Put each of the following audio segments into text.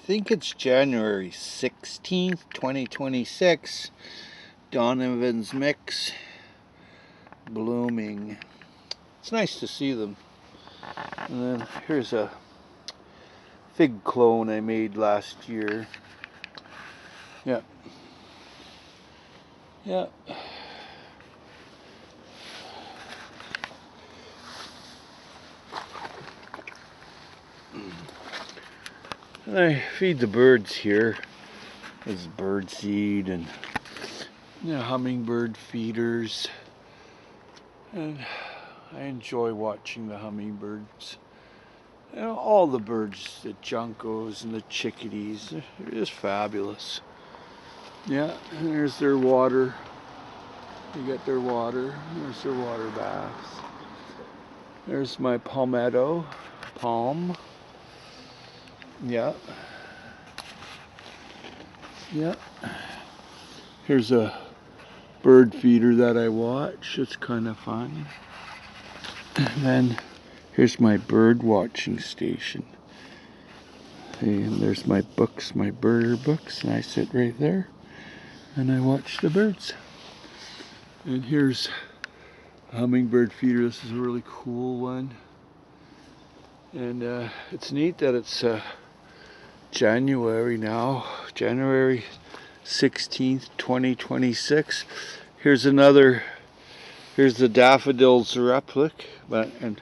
think it's January 16th, 2026. Donovan's Mix blooming. It's nice to see them. And then here's a fig clone I made last year. Yeah. Yeah. And I feed the birds here. There's bird seed and hummingbird feeders. And I enjoy watching the hummingbirds. All the birds, the juncos and the chickadees, they're just fabulous. Yeah, and there's their water. You get their water. There's their water baths. There's my palmetto palm. Yeah. Yeah. Here's a bird feeder that I watch. It's kind of fun. And then here's my bird watching station. And there's my books, my bird books, and I sit right there and I watch the birds. And here's a hummingbird feeder. This is a really cool one. And it's neat that it's January now, January 16th, 2026. Here's the daffodils replic, and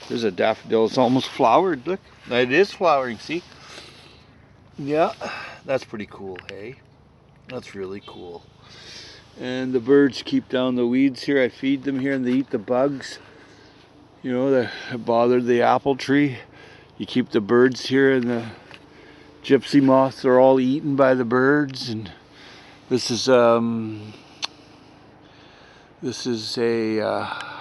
there's a daffodil. It's almost flowered. Look, it is flowering. See? Yeah, that's pretty cool. Hey, that's really cool. And the birds keep down the weeds here. I feed them here, and they eat the bugs. That bother the apple tree. You keep the birds here, and the gypsy moths are all eaten by the birds. And this is a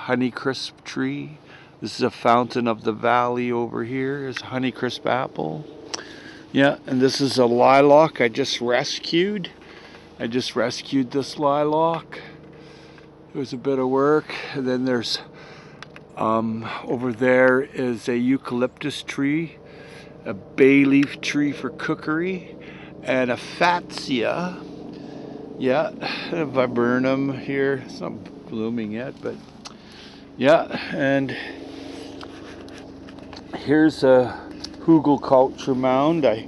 Honeycrisp tree. This is a Fountain of the Valley over here. It's a Honeycrisp apple. Yeah, and this is a lilac I just rescued. I just rescued this lilac. It was a bit of work. And then there's over there is a eucalyptus tree, a bay leaf tree for cookery, and a fatsia. Yeah, a viburnum here. It's not blooming yet, but yeah. And here's a hugelkultur mound I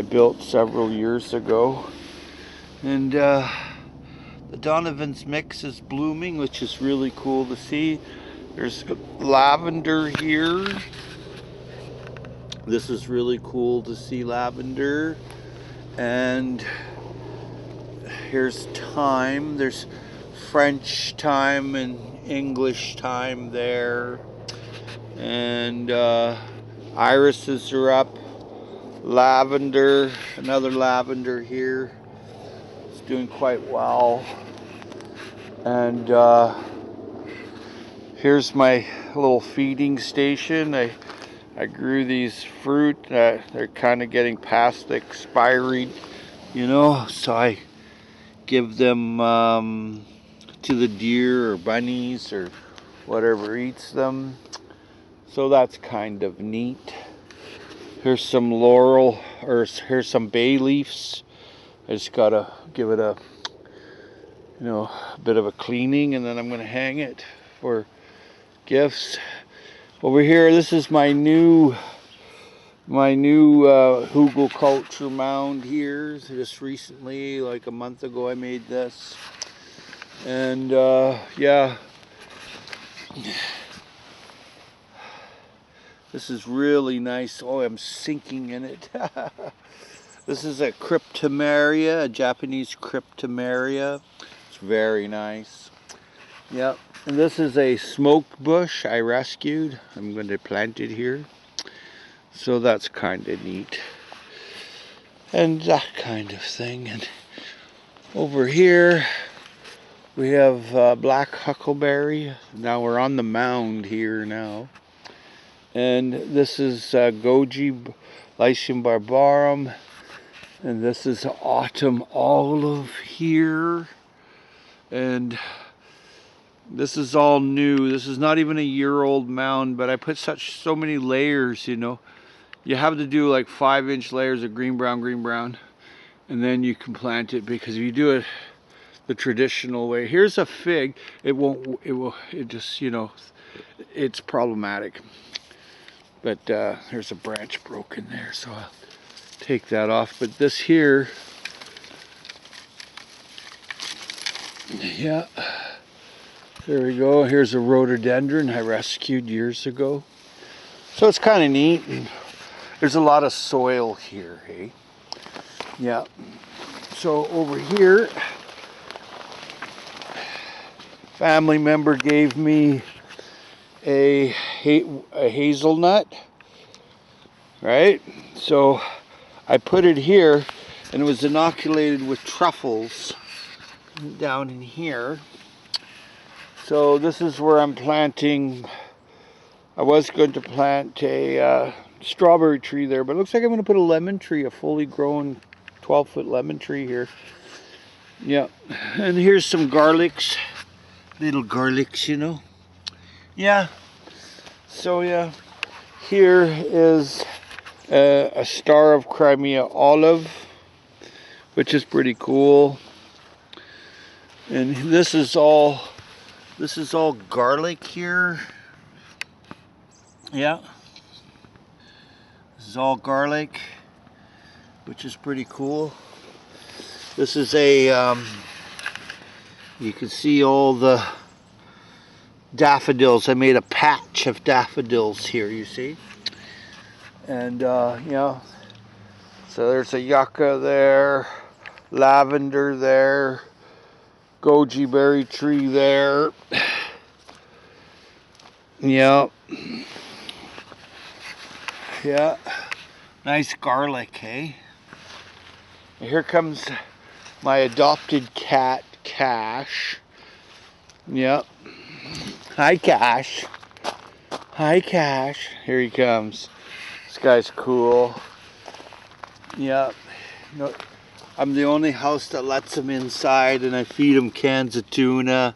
built several years ago. And the Donovan's Mix is blooming, which is really cool to see. There's lavender here. This is really cool to see lavender. And here's thyme. There's French thyme and English thyme there. And irises are up. Lavender, another lavender here. It's doing quite well. And here's my little feeding station. I grew these fruit. They're kind of getting past the expiry, so I give them to the deer or bunnies or whatever eats them. So that's kind of neat. Here's some laurel, or here's some bay leaves. I just gotta give it a bit of a cleaning, and then I'm gonna hang it for gifts. Over here, this is my new hugelkultur mound here. Just recently, like a month ago, I made this. And yeah, this is really nice. Oh, I'm sinking in it. This is a cryptomeria, a Japanese cryptomeria. It's very nice. Yep. And this is a smoke bush I rescued. I'm going to plant it here. So that's kind of neat. And that kind of thing. And over here we have black huckleberry. Now we're on the mound here now. And this is Goji Lycium barbarum. And this is autumn olive here. And this is all new. This is not even a year-old mound, but I put so many layers, You have to do like 5-inch layers of green brown, and then you can plant it, because if you do it the traditional way, here's a fig, it just, you know, it's problematic. But there's a branch broken there, so I'll take that off. But this here, yeah, there we go. Here's a rhododendron I rescued years ago. So it's kind of neat. And there's a lot of soil here, hey? Yeah. So over here, family member gave me a hazelnut, right? So I put it here, and it was inoculated with truffles down in here. So this is where I'm planting. I was going to plant a strawberry tree there, but it looks like I'm going to put a lemon tree, a fully grown 12-foot lemon tree here. Yeah, and here's some garlics, little garlics, you know. Yeah, so yeah, here is a Star of Crimea olive, which is pretty cool. And this is all garlic here. Yeah, this is all garlic, which is pretty cool. This is a, you can see all the daffodils. I made a patch of daffodils here, you see. And yeah, so there's a yucca there, lavender there, goji berry tree there. Yeah. Yeah. Nice garlic, hey? Here comes my adopted cat, Cash. Yep. Hi, Cash. Hi, Cash. Here he comes. This guy's cool. Yep. No, I'm the only house that lets him inside, and I feed him cans of tuna.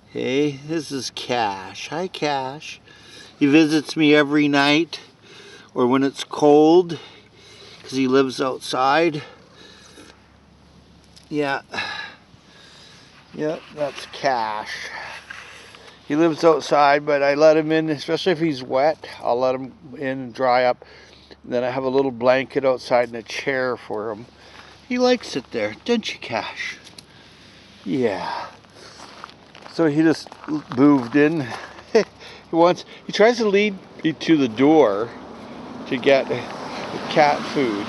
Hey, this is Cash. Hi, Cash. He visits me every night, or when it's cold, because he lives outside. Yeah. Yep, that's Cash. He lives outside, but I let him in, especially if he's wet. I'll let him in and dry up. And then I have a little blanket outside and a chair for him. He likes it there, don't you, Cash? Yeah. So he just moved in. He tries to lead me to the door to get cat food.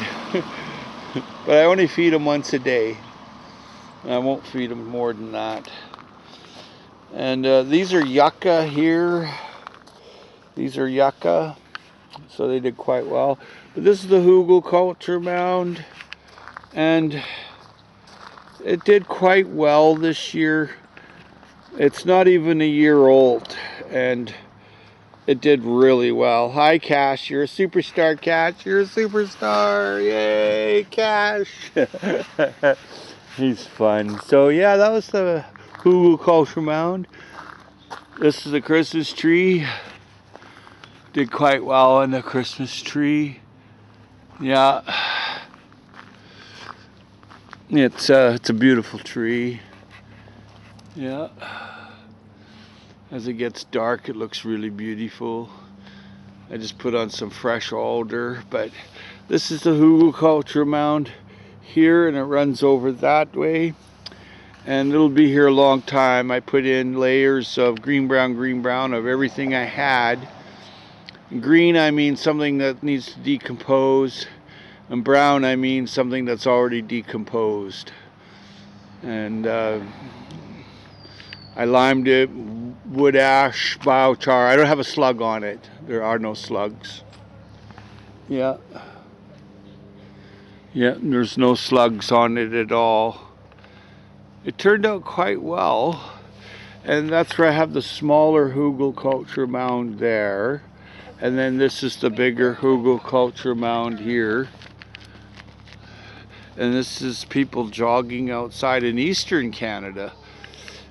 But I only feed him once a day. I won't feed him more than that. And these are yucca here. These are yucca. So they did quite well. But this is the hugelkultur mound. And it did quite well this year. It's not even a year old. And it did really well. Hi, Cash. You're a superstar, Cash. You're a superstar. Yay, Cash. He's fun. So yeah, that was the hugelkultur mound. This is the Christmas tree. Did quite well on the Christmas tree. Yeah. It's a beautiful tree. Yeah. As it gets dark, it looks really beautiful. I just put on some fresh alder, but this is the hugelkultur mound here, and it runs over that way, and it'll be here a long time. I put in layers of green brown of everything I had. Green, I mean something that needs to decompose, and brown, I mean something that's already decomposed. And I limed it, wood ash, biochar. I don't have a slug on it. There are no slugs. Yeah. Yeah, there's no slugs on it at all. It turned out quite well. And that's where I have the smaller hugelkultur mound there. And then this is the bigger hugelkultur mound here. And this is people jogging outside in eastern Canada.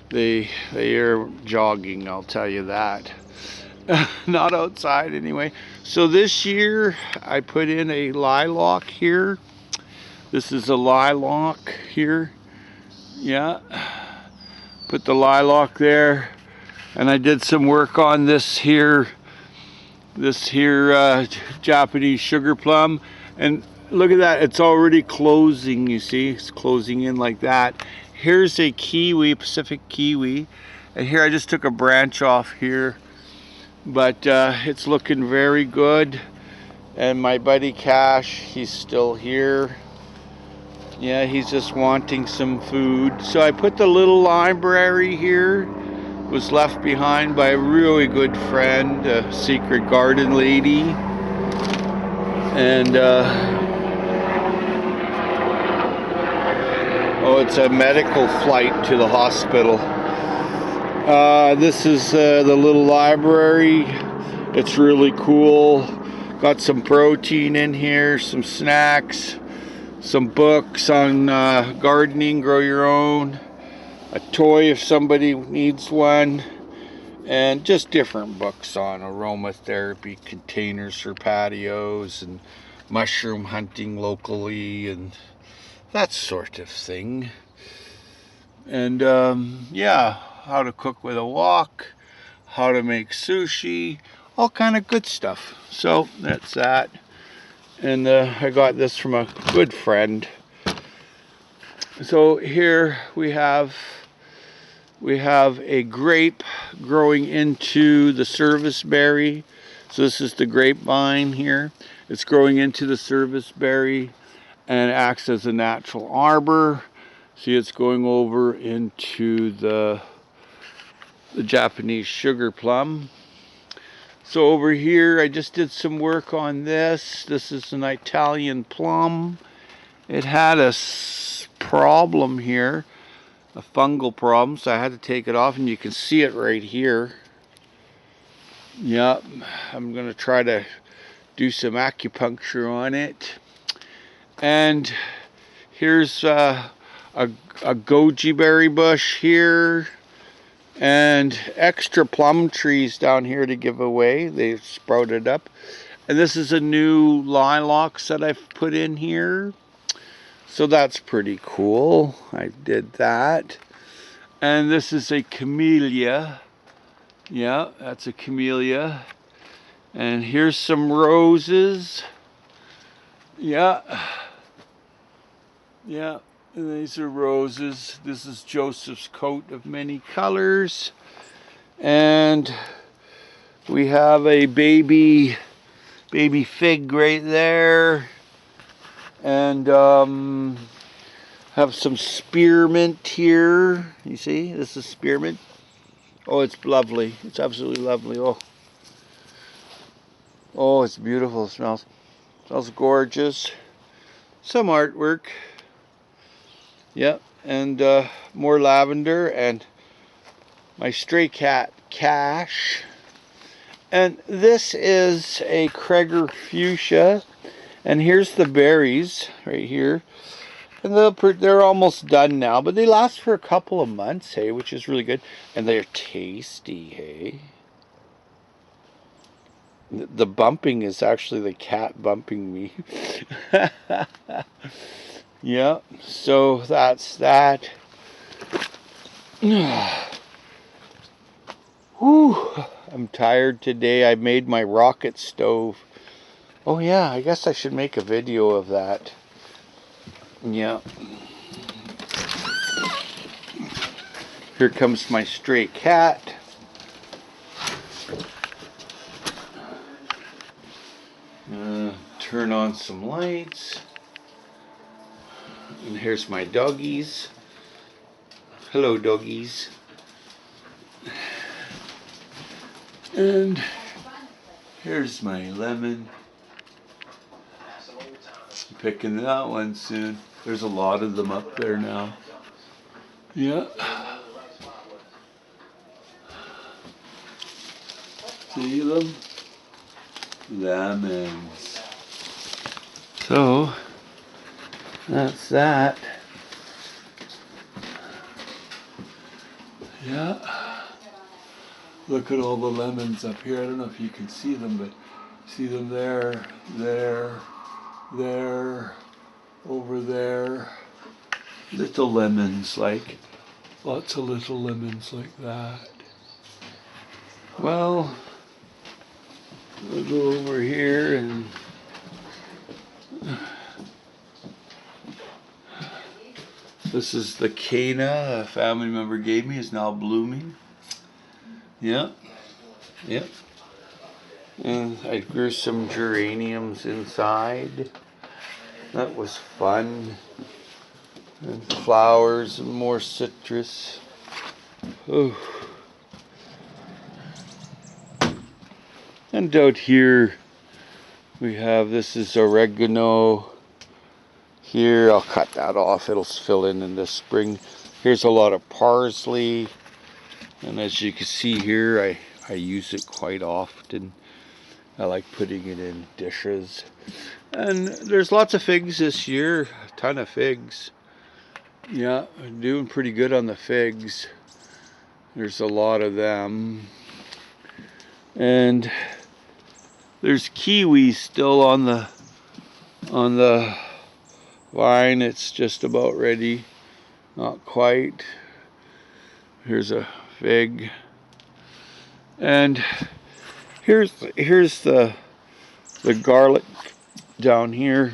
They are jogging, I'll tell you that. Not outside anyway. So this year I put in a lilac here. This is a lilac here. Yeah. Put the lilac there. And I did some work on this here Japanese sugar plum. And look at that, it's already closing, you see, it's closing in like that. Here's a kiwi, Pacific kiwi, and here I just took a branch off here, but it's looking very good. And my buddy Cash, he's still here. Yeah, he's just wanting some food. So I put the little library here. It was left behind by a really good friend, a secret garden lady. And oh, it's a medical flight to the hospital. This is the little library. It's really cool. Got some protein in here, some snacks, some books on gardening, grow your own, a toy if somebody needs one, and just different books on aromatherapy, containers for patios, and mushroom hunting locally, and that sort of thing. And yeah, how to cook with a wok, how to make sushi, all kind of good stuff. So that's that. And I got this from a good friend. So here we have a grape growing into the serviceberry. So this is the grapevine here. It's growing into the serviceberry and acts as a natural arbor. See, it's going over into the Japanese sugar plum. So over here, I just did some work on this. This is an Italian plum. It had a problem here, a fungal problem, so I had to take it off, and you can see it right here. Yep, I'm gonna try to do some acupuncture on it. And here's a goji berry bush here, and extra plum trees down here to give away. They sprouted up. And this is a new lilacs that I've put in here. So that's pretty cool. I did that. And this is a camellia. Yeah, that's a camellia. And here's some roses. Yeah. Yeah. And these are roses. This is Joseph's coat of many colors. And we have a baby fig right there. And have some spearmint here. You see, this is spearmint. Oh, it's lovely. It's absolutely lovely. Oh, it's beautiful. It smells gorgeous. Some artwork. Yep, and more lavender, and my stray cat Cash. And this is a Kreger fuchsia, and here's the berries right here. And they're almost done now, but they last for a couple of months, hey, which is really good. And they're tasty, hey. The bumping is actually the cat bumping me. Yeah, so that's that. Whew, I'm tired today. I made my rocket stove. Oh yeah, I guess I should make a video of that. Yeah. Here comes my stray cat. Turn on some lights. And here's my doggies. Hello, doggies. And here's my lemon. I'm picking that one soon. There's a lot of them up there now. Yeah. See them? Lemons. So, that's that. Yeah. Look at all the lemons up here. I don't know if you can see them, but see them there, there, over there. Little lemons, like lots of little lemons like that. Well, we'll go over here and this is the Cana a family member gave me, is now blooming. Yep. And I grew some geraniums inside. That was fun. And flowers and more citrus. Oh. And out here we have, this is oregano. Here, I'll cut that off. It'll fill in the spring. Here's a lot of parsley. And as you can see here, I use it quite often. I like putting it in dishes. And there's lots of figs this year. A ton of figs. Yeah, I'm doing pretty good on the figs. There's a lot of them. And there's kiwi still on the vine. It's just about ready. Not quite. Here's a fig. And here's the garlic down here.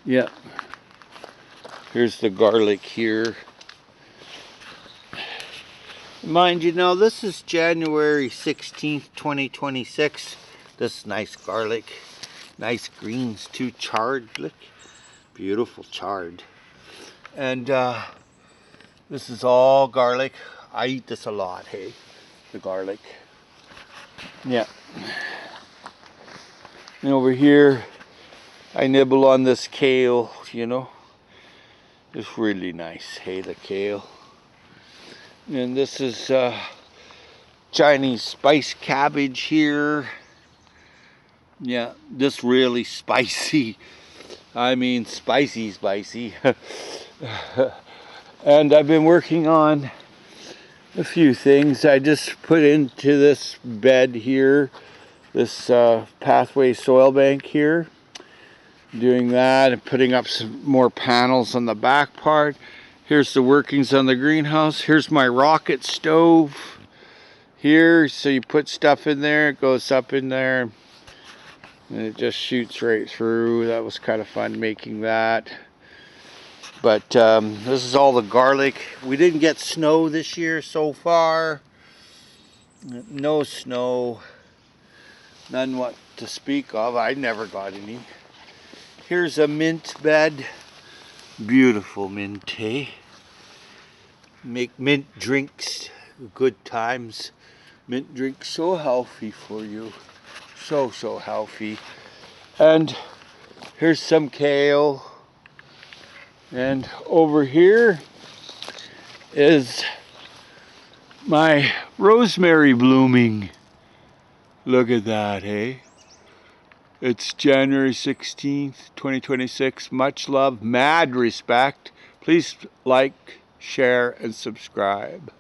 Yeah. Here's the garlic here. Mind you, now this is January 16th, 2026. This nice garlic. Nice greens too, charred. Look. Beautiful charred. And this is all garlic. I eat this a lot, hey? The garlic. Yeah. And over here, I nibble on this kale, you know. It's really nice, hey, the kale. And this is Chinese spice cabbage here. Yeah, this really spicy. I mean, spicy. And I've been working on a few things. I just put into this bed here, this pathway soil bank here. Doing that and putting up some more panels on the back part. Here's the workings on the greenhouse. Here's my rocket stove here. So you put stuff in there, it goes up in there, and it just shoots right through. That was kind of fun making that. But this is all the garlic. We didn't get snow this year so far. No snow. None what to speak of. I never got any. Here's a mint bed. Beautiful mint, hey? Make mint drinks. Good times. Mint drinks so healthy for you. So healthy. And here's some kale. And over here is my rosemary blooming. Look at that, hey? It's January 16th, 2026. Much love, mad respect. Please like, share, and subscribe.